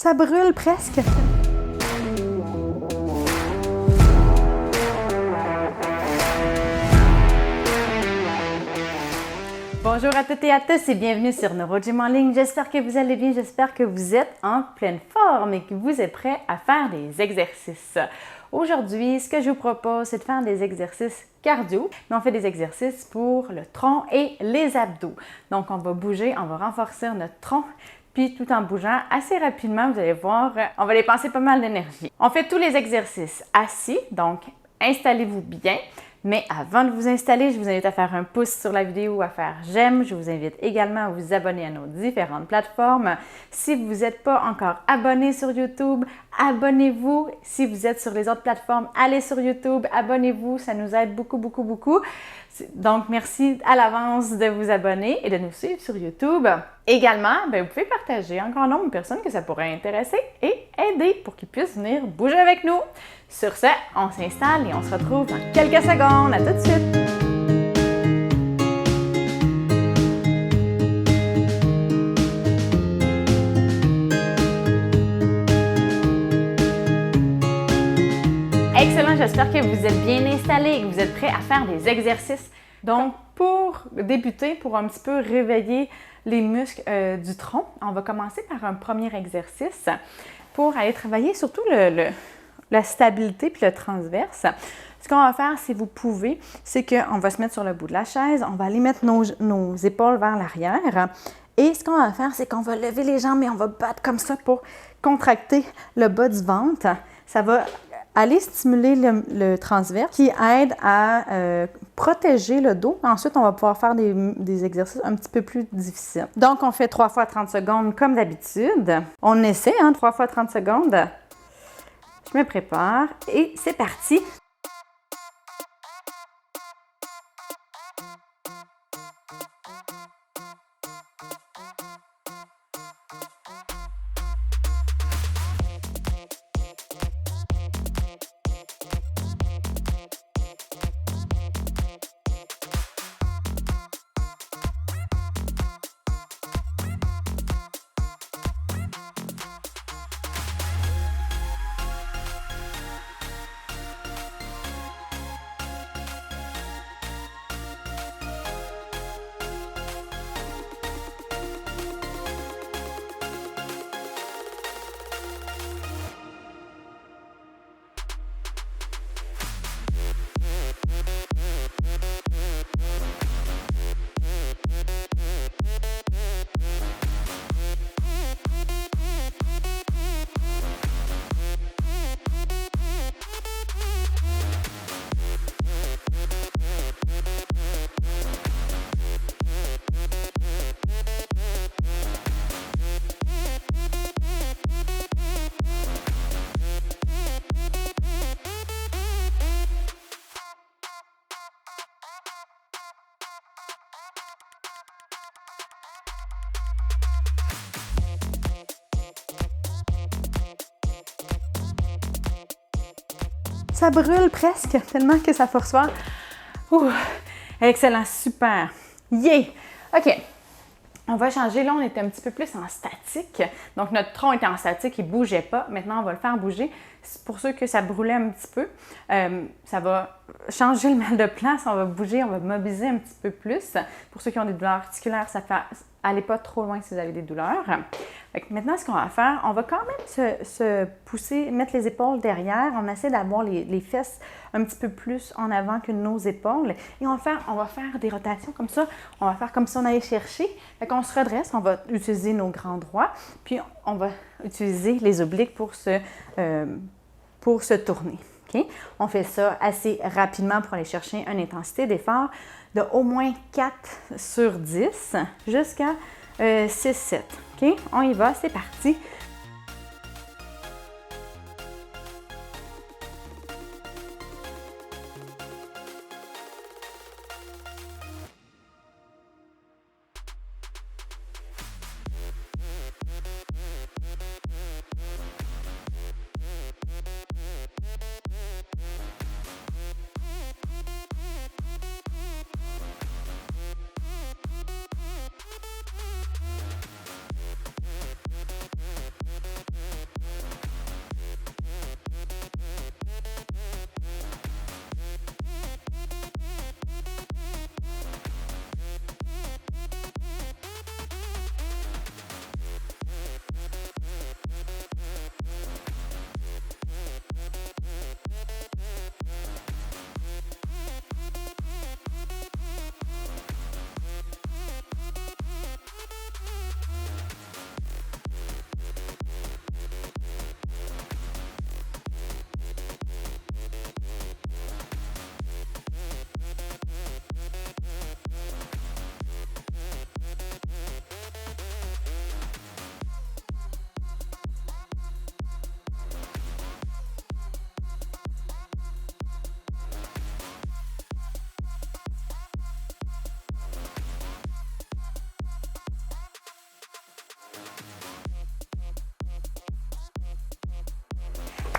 Ça brûle presque. Bonjour à toutes et à tous et bienvenue sur NeuroGym en ligne. J'espère que vous allez bien, j'espère que vous êtes en pleine forme et que vous êtes prêts à faire des exercices. Aujourd'hui, ce que je vous propose, c'est de faire des exercices cardio, mais on fait des exercices pour le tronc et les abdos. Donc, on va bouger, on va renforcer notre tronc, puis tout en bougeant assez rapidement, vous allez voir, on va dépenser pas mal d'énergie. On fait tous les exercices assis, donc installez-vous bien. Mais avant de vous installer, je vous invite à faire un pouce sur la vidéo, à faire j'aime. Je vous invite également à vous abonner à nos différentes plateformes. Si vous n'êtes pas encore abonné sur YouTube, abonnez-vous. Si vous êtes sur les autres plateformes, allez sur YouTube, abonnez-vous. Ça nous aide beaucoup, beaucoup, beaucoup. Donc, merci à l'avance de vous abonner et de nous suivre sur YouTube. Également, vous pouvez partager un grand nombre de personnes que ça pourrait intéresser et aider pour qu'ils puissent venir bouger avec nous. Sur ce, on s'installe et on se retrouve dans quelques secondes. À tout de suite! Excellent, j'espère que vous êtes bien installés et que vous êtes prêts à faire des exercices. Donc, pour débuter, pour un petit peu réveiller les muscles du tronc, on va commencer par un premier exercice pour aller travailler surtout la stabilité puis le transverse. Ce qu'on va faire, si vous pouvez, c'est qu'on va se mettre sur le bout de la chaise, on va aller mettre nos épaules vers l'arrière. Et ce qu'on va faire, c'est qu'on va lever les jambes et on va battre comme ça pour contracter le bas du ventre. Ça va aller stimuler le transverse qui aide à protéger le dos. Ensuite, on va pouvoir faire des exercices un petit peu plus difficiles. Donc, on fait 3 fois 30 secondes comme d'habitude. On essaie, 3 fois 30 secondes. Je me prépare et c'est parti! Ça brûle presque, tellement que ça force fort. Ouh, excellent, super. Yeah! OK. On va changer. Là, on était un petit peu plus en statique. Donc, notre tronc était en statique, il ne bougeait pas. Maintenant, on va le faire bouger. C'est pour ceux que ça brûlait un petit peu. Ça va changer le mal de place. On va bouger, on va mobiliser un petit peu plus. Pour ceux qui ont des douleurs articulaires, allez pas trop loin si vous avez des douleurs. Maintenant, ce qu'on va faire, on va quand même se pousser, mettre les épaules derrière. On essaie d'avoir les fesses un petit peu plus en avant que nos épaules. Et on va faire des rotations comme ça. On va faire comme si on allait chercher. On se redresse, on va utiliser nos grands droits. Puis, on va utiliser les obliques pour se tourner. Okay? On fait ça assez rapidement pour aller chercher une intensité d'effort de au moins 4 sur 10 jusqu'à 6-7. OK? On y va, c'est parti.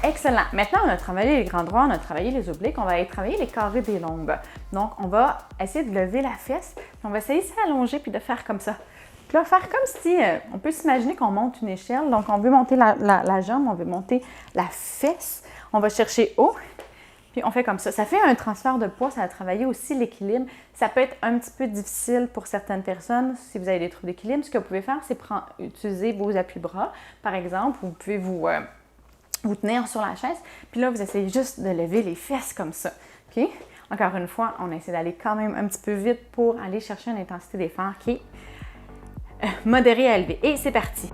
Excellent. Maintenant, on a travaillé les grands droits, on a travaillé les obliques, on va aller travailler les carrés des lombes. Donc, on va essayer de lever la fesse, puis on va essayer de s'allonger puis de faire comme ça. Puis là, faire comme si, on peut s'imaginer qu'on monte une échelle. Donc, on veut monter la jambe, on veut monter la fesse. On va chercher haut, puis on fait comme ça. Ça fait un transfert de poids, ça va travailler aussi l'équilibre. Ça peut être un petit peu difficile pour certaines personnes si vous avez des troubles d'équilibre. Ce que vous pouvez faire, c'est utiliser vos appuis-bras, par exemple. Vous pouvez vous tenir sur la chaise, puis là, vous essayez juste de lever les fesses comme ça. OK? Encore une fois, on essaie d'aller quand même un petit peu vite pour aller chercher une intensité d'effort qui est modérée à élevée. Et c'est parti!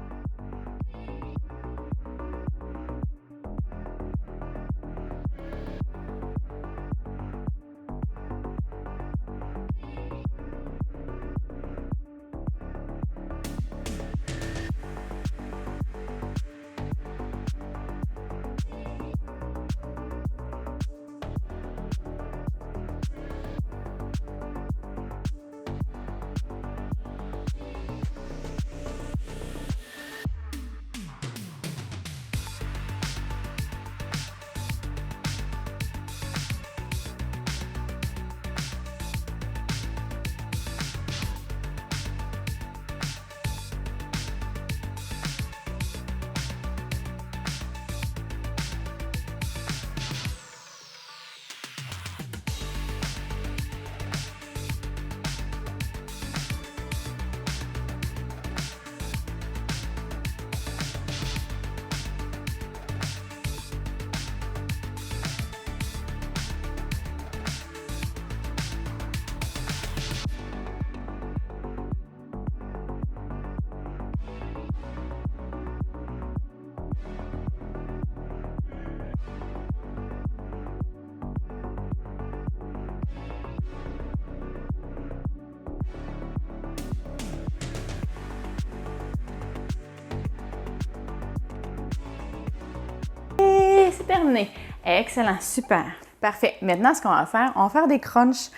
C'est terminé. Excellent, super. Parfait. Maintenant, ce qu'on va faire des crunchs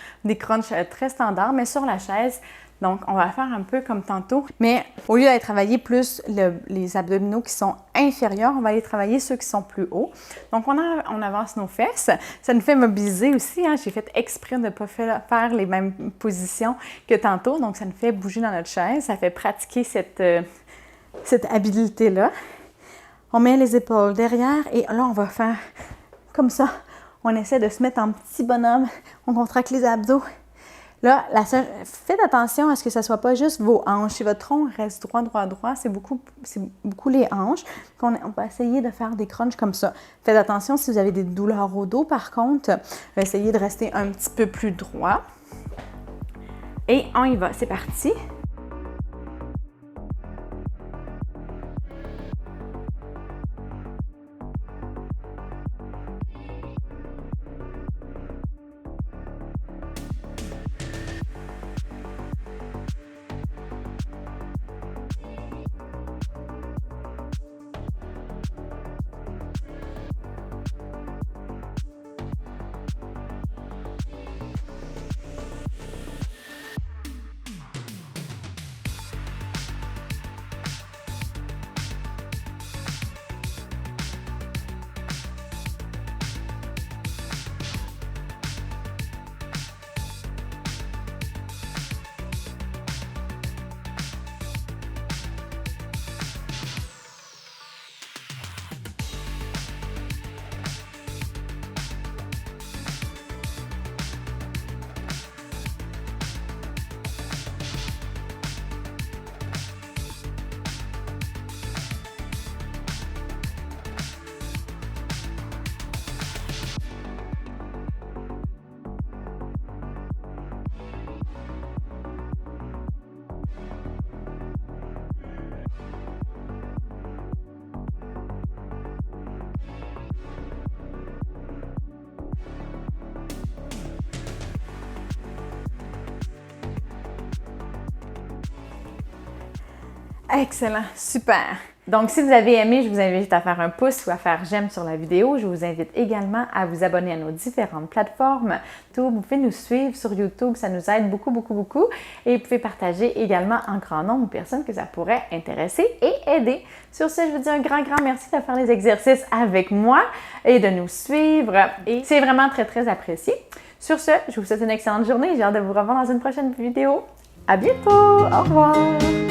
très standards, mais sur la chaise. Donc, on va faire un peu comme tantôt, mais au lieu d'aller travailler plus les abdominaux qui sont inférieurs, on va aller travailler ceux qui sont plus hauts. Donc, on avance nos fesses. Ça nous fait mobiliser aussi. Hein? J'ai fait exprès de ne pas faire les mêmes positions que tantôt. Donc, ça nous fait bouger dans notre chaise. Ça fait pratiquer cette habilité-là. On met les épaules derrière et là, on va faire comme ça. On essaie de se mettre en petit bonhomme. On contracte les abdos. Là, faites attention à ce que ce ne soit pas juste vos hanches. Si votre tronc reste droit, c'est beaucoup les hanches. On va essayer de faire des crunchs comme ça. Faites attention si vous avez des douleurs au dos, par contre. Essayez de rester un petit peu plus droit. Et on y va. C'est parti. Excellent, super. Donc, si vous avez aimé, je vous invite à faire un pouce ou à faire j'aime sur la vidéo. Je vous invite également à vous abonner à nos différentes plateformes. Vous pouvez nous suivre sur YouTube, ça nous aide beaucoup, beaucoup, beaucoup. Et vous pouvez partager également en grand nombre de personnes que ça pourrait intéresser et aider. Sur ce, je vous dis un grand, grand merci de faire les exercices avec moi et de nous suivre. Et c'est vraiment très, très apprécié. Sur ce, je vous souhaite une excellente journée. J'ai hâte de vous revoir dans une prochaine vidéo. À bientôt! Au revoir!